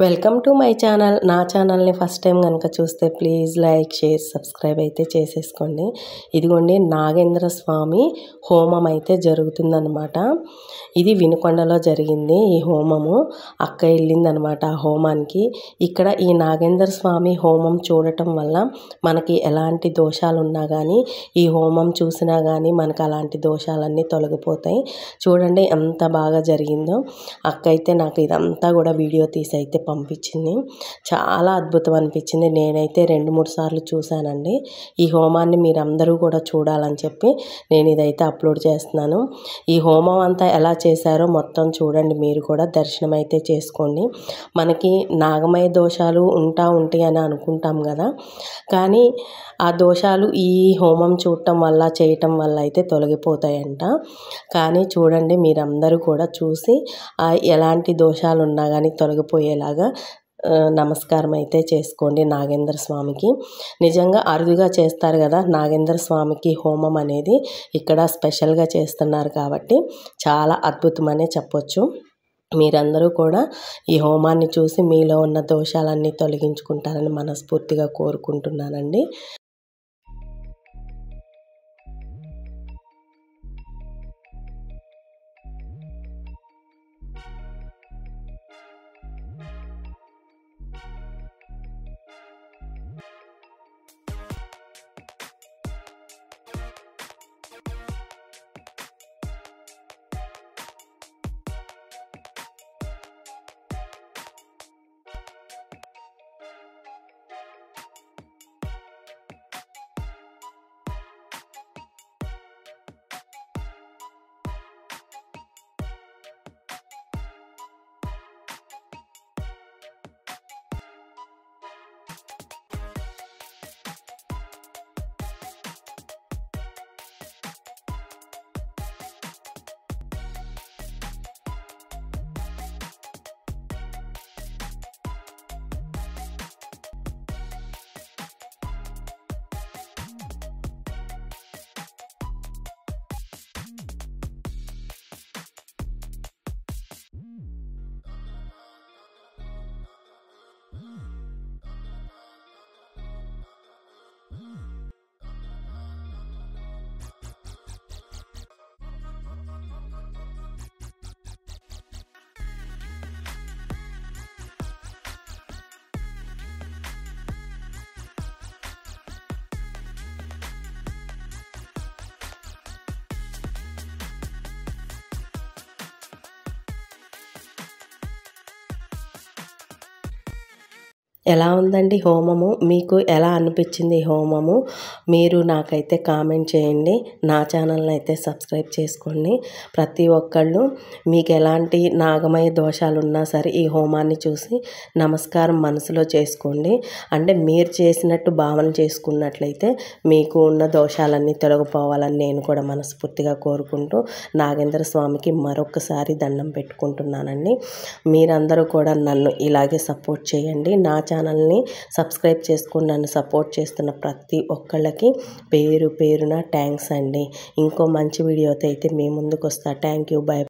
Welcome to my channel. నా ఛానల్ని first time కనుక చూస్తే ప్లీజ్ లైక్, షేర్, సబ్స్క్రైబ్ అయితే చేసేసుకోండి. ఇదిగోండి నాగేంద్ర స్వామి హోమం అయితే జరుగుతుందనమాట. ఇది వినుకొండలో జరిగింది ఈ హోమము. అక్క వెళ్ళిందనమాట ఆ హోమానికి. ఇక్కడ ఈ నాగేంద్ర స్వామి హోమం చూడటం వల్ల మనకి ఎలాంటి దోషాలు ఉన్నా కానీ ఈ హోమం చూసినా కానీ మనకు అలాంటి దోషాలన్నీ తొలగిపోతాయి. చూడండి ఎంత బాగా జరిగిందో. అక్క అయితే నాకు ఇదంతా కూడా వీడియో తీసి అయితే పంపించింది. చాలా అద్భుతం అనిపించింది. నేనైతే 2-3 సార్లు చూశానండి. ఈ హోమాన్ని మీరందరూ కూడా చూడాలని చెప్పి నేను ఇదైతే అప్లోడ్ చేస్తున్నాను. ఈ హోమం అంతా ఎలా చేశారో మొత్తం చూడండి. మీరు కూడా దర్శనం అయితే చేసుకోండి. మనకి నాగమయ దోషాలు ఉంటాయి అని అనుకుంటాం కదా, కానీ ఆ దోషాలు ఈ హోమం చూడటం వల్ల చేయటం వల్ల అయితే తొలగిపోతాయంట. కానీ చూడండి మీరందరూ కూడా చూసి ఎలాంటి దోషాలు ఉన్నా కానీ తొలగిపోయేలాగా నమస్కారం అయితే చేసుకోండి నాగేంద్ర స్వామికి. నిజంగా అరుదుగా చేస్తారు కదా నాగేంద్ర స్వామికి హోమం అనేది. ఇక్కడ స్పెషల్గా చేస్తున్నారు కాబట్టి చాలా అద్భుతమనే చెప్పొచ్చు. మీరందరూ కూడా ఈ హోమాన్ని చూసి మీలో ఉన్న దోషాలన్నీ తొలగించుకుంటారని మనస్ఫూర్తిగా కోరుకుంటున్నానండి. ఎలా ఉందండి హోమము? మీకు ఎలా అనిపించింది ఈ హోమము? మీరు నాకైతే కామెంట్ చేయండి. నా ఛానల్ని అయితే సబ్స్క్రైబ్ చేసుకోండి. ప్రతి ఒక్కళ్ళు మీకు ఎలాంటి నాగమయ దోషాలు ఉన్నా సరే ఈ హోమాన్ని చూసి నమస్కారం మనసులో చేసుకోండి. అంటే మీరు చేసినట్టు భావన చేసుకున్నట్లయితే మీకు ఉన్న దోషాలన్నీ తొలగిపోవాలని నేను కూడా మనస్ఫూర్తిగా కోరుకుంటూ నాగేంద్ర స్వామికి మరొకసారి దండం పెట్టుకుంటున్నానండి. మీరందరూ కూడా నన్ను ఇలాగే సపోర్ట్ చేయండి. నా ఛానల్ని సబ్స్క్రైబ్ చేసుకుని నన్ను సపోర్ట్ చేస్తున్న ప్రతి ఒక్కళ్ళకి పేరు పేరున థ్యాంక్స్ అండి. ఇంకో మంచి వీడియోతో అయితే మీ ముందుకు వస్తా. Thank you. బై.